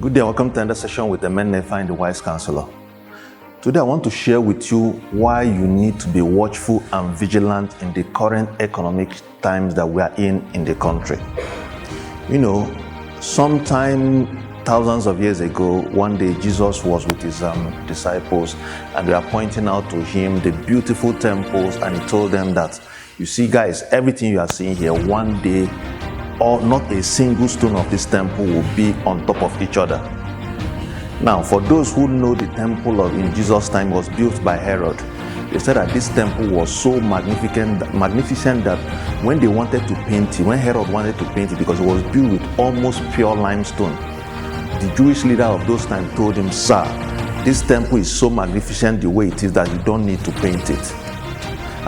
Good day, welcome to another session with the Men Never Find the Wise Counselor. Today I want to share with you why you need to be watchful and vigilant in the current economic times that we are in the country. You know, sometime thousands of years ago, one day Jesus was with his disciples and they were pointing out to him the beautiful temples, and he told them that, you see guys, everything you are seeing here, one day or not a single stone of this temple will be on top of each other. Now, for those who know, the temple in Jesus' time was built by Herod. They said that this temple was so magnificent that when they wanted to paint it, when Herod wanted to paint it, because it was built with almost pure limestone, the Jewish leader of those times told him, "Sir, this temple is so magnificent the way it is that you don't need to paint it."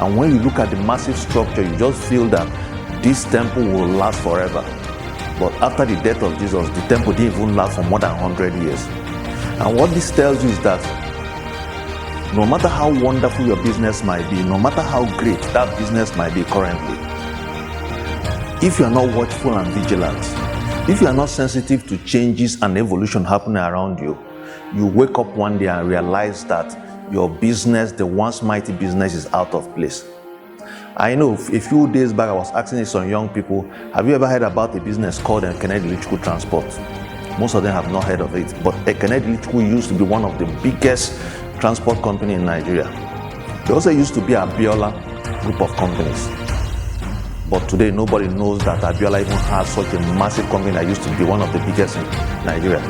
And when you look at the massive structure, you just feel that this temple will last forever. But after the death of Jesus, the temple didn't even last for more than 100 years. And what this tells you is that no matter how wonderful your business might be, no matter how great that business might be currently, if you are not watchful and vigilant, if you are not sensitive to changes and evolution happening around you, you wake up one day and realize that your business, the once mighty business, is out of place. I know a few days back I was asking some young people, have you ever heard about a business called Kennedy Electrical Transport? Most of them have not heard of it, but Kennedy Electrical used to be one of the biggest transport company in Nigeria. There also used to be Abiola group of companies. But today nobody knows that Abiola even has such a massive company that used to be one of the biggest in Nigeria.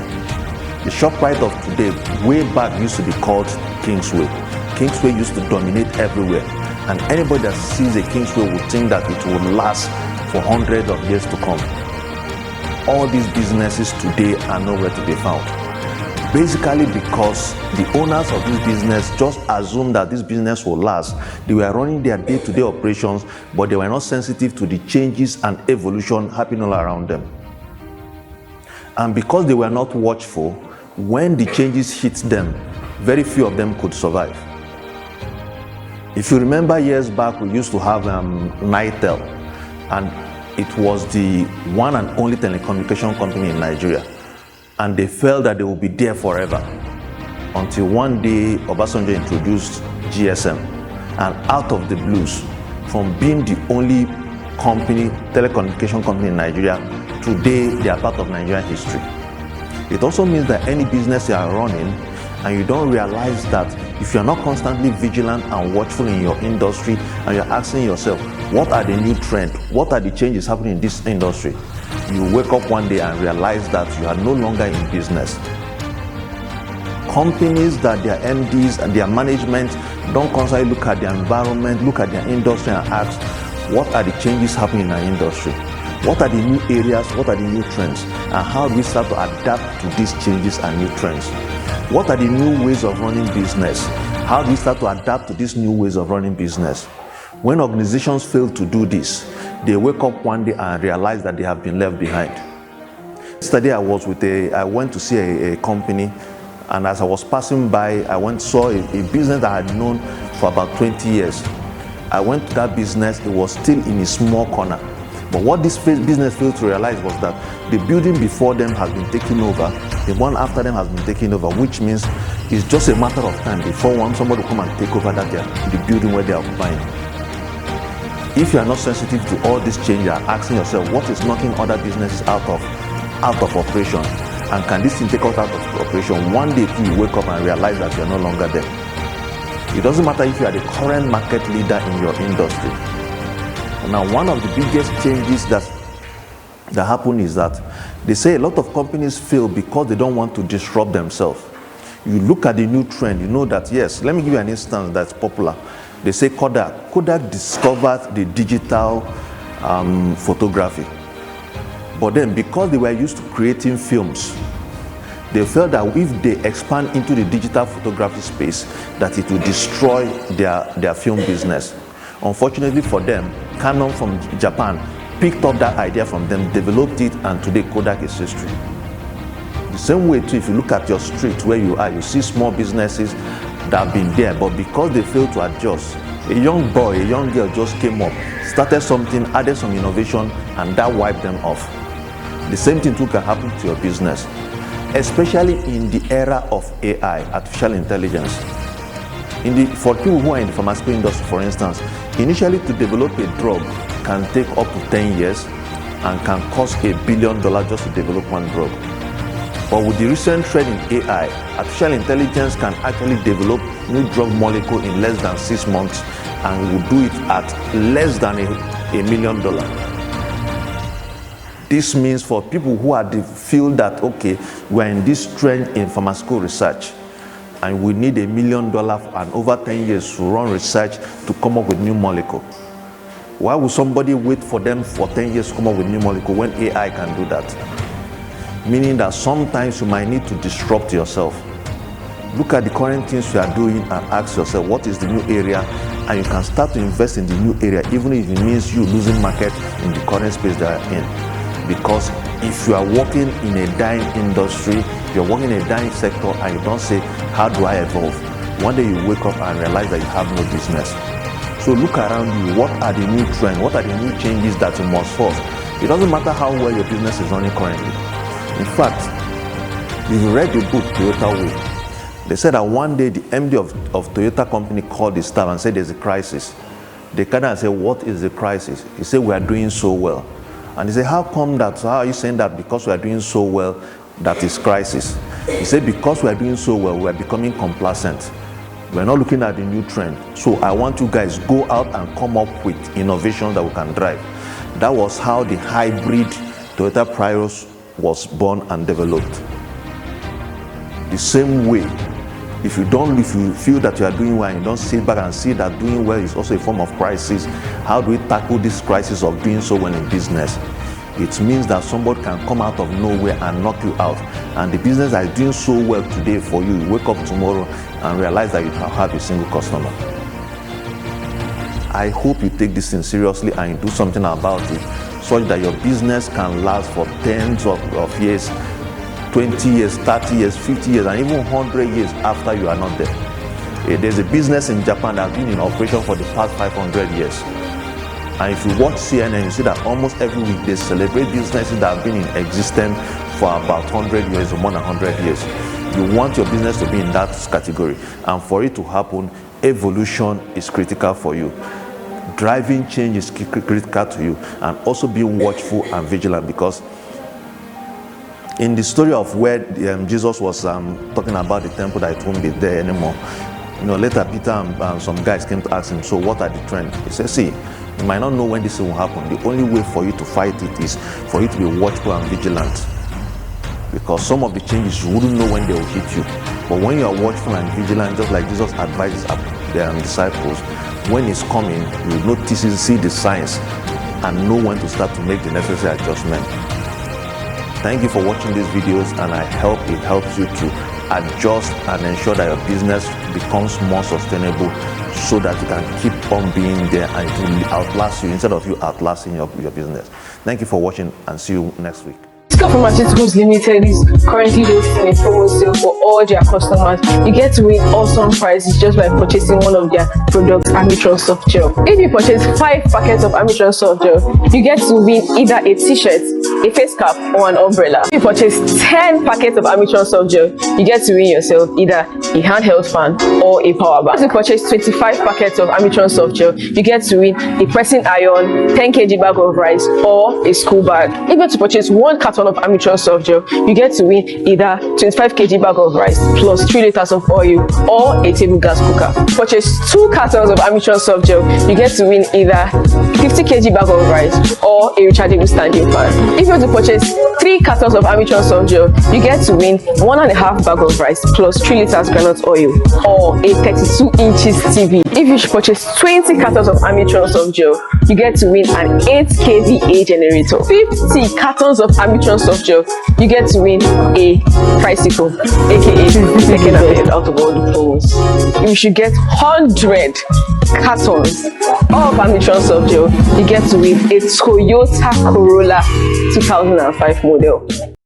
The ShopRite of today, way back, used to be called Kingsway. Kingsway used to dominate everywhere. And anybody that sees a Kingsway would think that it will last for hundreds of years to come. All these businesses today are nowhere to be found. Basically because the owners of this business just assumed that this business will last. They were running their day-to-day operations, but they were not sensitive to the changes and evolution happening all around them. And because they were not watchful, when the changes hit them, very few of them could survive. If you remember years back, we used to have Nitel, and it was the one and only telecommunication company in Nigeria. And they felt that they would be there forever. Until one day, Obasanjo introduced GSM. And out of the blues, from being the only company, telecommunication company in Nigeria, today they are part of Nigerian history. It also means that any business you are running, and you don't realize that if you're not constantly vigilant and watchful in your industry, and you're asking yourself, what are the new trends? What are the changes happening in this industry? You wake up one day and realize that you are no longer in business. Companies that their MDs and their management don't constantly look at their environment, look at their industry and ask, what are the changes happening in our industry? What are the new areas? What are the new trends? And how do we start to adapt to these changes and new trends? What are the new ways of running business? How do we start to adapt to these new ways of running business? When organizations fail to do this, they wake up one day and realize that they have been left behind. Yesterday I went to see a company, and as I was passing by, I saw a business that I had known for about 20 years. I went to that business, it was still in a small corner. But what this business failed to realize was that the building before them has been taken over, the one after them has been taken over, which means it's just a matter of time before somebody will come and take over the building where they are occupying. If you are not sensitive to all this change, you are asking yourself, what is knocking other businesses out of operation? And can this thing take us out of operation? One day you wake up and realize that you are no longer there. It doesn't matter if you are the current market leader in your industry. Now, one of the biggest changes that happen is that they say a lot of companies fail because they don't want to disrupt themselves. You look at the new trend, you know that, yes, let me give you an instance that's popular. They say Kodak discovered the digital photography. But then because they were used to creating films, they felt that if they expand into the digital photography space, that it will destroy their film business. Unfortunately for them, Canon from Japan picked up that idea from them, developed it, and today Kodak is history. The same way too, if you look at your street where you are, you see small businesses that have been there, but because they failed to adjust, a young boy, a young girl just came up, started something, added some innovation, and that wiped them off. The same thing too can happen to your business. especially in the era of AI, artificial intelligence. For people who are in the pharmaceutical industry, for instance, initially to develop a drug can take up to 10 years and can cost $1 billion just to develop one drug. But with the recent trend in AI, artificial intelligence can actually develop new drug molecule in less than 6 months and will do it at less than $1 million. This means for people who are feel that, okay, we're in this trend in pharmaceutical research and we need $1 million and over 10 years to run research to come up with new molecule. Why would somebody wait for them for 10 years to come up with new molecule when AI can do that? Meaning that sometimes you might need to disrupt yourself. Look at the current things you are doing and ask yourself, what is the new area? And you can start to invest in the new area, even if it means you losing market in the current space that you're in. Because if you are working in a dying industry, you're working in a dying sector and you don't say, how do I evolve? One day you wake up and realize that you have no business. So look around you, what are the new trends? What are the new changes that you must force? It doesn't matter how well your business is running currently. In fact, if you read the book, Toyota Way, they said that one day the MD of Toyota company called the staff and said there's a crisis. They came and said, what is the crisis? He said, we are doing so well. And he said, how come that? So how are you saying that because we are doing so well, that is crisis? He said, because we are doing so well, we are becoming complacent. We're not looking at the new trend. So I want you guys go out and come up with innovation that we can drive. That was how the hybrid Toyota Prius was born and developed. The same way, if you feel that you are doing well and you don't sit back and see that doing well is also a form of crisis, how do we tackle this crisis of doing so well in business? It means that somebody can come out of nowhere and knock you out. And the business that is doing so well today for you, you wake up tomorrow and realize that you don't have a single customer. I hope you take this thing seriously and you do something about it, such that your business can last for tens of years, 20 years, 30 years, 50 years, and even 100 years after you are not there. There's a business in Japan that has been in operation for the past 500 years. And if you watch CNN, you see that almost every week they celebrate businesses that have been in existence for about 100 years or more than 100 years. You want your business to be in that category. And for it to happen, evolution is critical for you. Driving change is critical to you. And also being watchful and vigilant, because in the story of where Jesus was talking about the temple that it won't be there anymore, later Peter and some guys came to ask him, so what are the trends? He said, see, you might not know when this will happen. The only way for you to fight it is for you to be watchful and vigilant. Because some of the changes you wouldn't know when they will hit you. But when you are watchful and vigilant, just like Jesus advises their disciples, when it's coming, you notice, see the signs, and know when to start to make the necessary adjustment. Thank you for watching these videos, and I hope it helps you to adjust and ensure that your business becomes more sustainable, so that you can keep on being there and it will outlast you instead of you outlasting your business. Thank you for watching, and see you next week. Pharmaceuticals Limited is currently hosting a promo sale for all their customers. You get to win awesome prizes just by purchasing one of their products, Amitron Soft Gel. If you purchase 5 packets of Amitron Soft Gel, you get to win either a t-shirt, a face cap, or an umbrella. If you purchase 10 packets of Amitron Soft Gel, you get to win yourself either a handheld fan or a power bank. If you purchase 25 packets of Amitron Soft Gel, you get to win a pressing iron, 10 kg bag of rice, or a school bag. If you purchase 1 carton of Amitron Soft Gel, you get to win either 25 kg bag of rice plus 3 liters of oil or a table gas cooker. Purchase 2 cartons of Amitron Soft Gel, you get to win either 50 kg bag of rice or a rechargeable standing fan. If you want to purchase 3 cartons of Amitron Soft Gel, you get to win 1.5 bag of rice plus 3 liters groundnut oil or a 32 inches TV. If you should purchase 20 cartons of Amitron Soft Gel, you get to win an 8 kVA generator. 50 cartons of Amitron Soft Gel, you get to win a tricycle, aka second and out of all the promos. If you should get 100 cartons of Amitron Soft Gel, you get to win a Toyota Corolla 2005 model.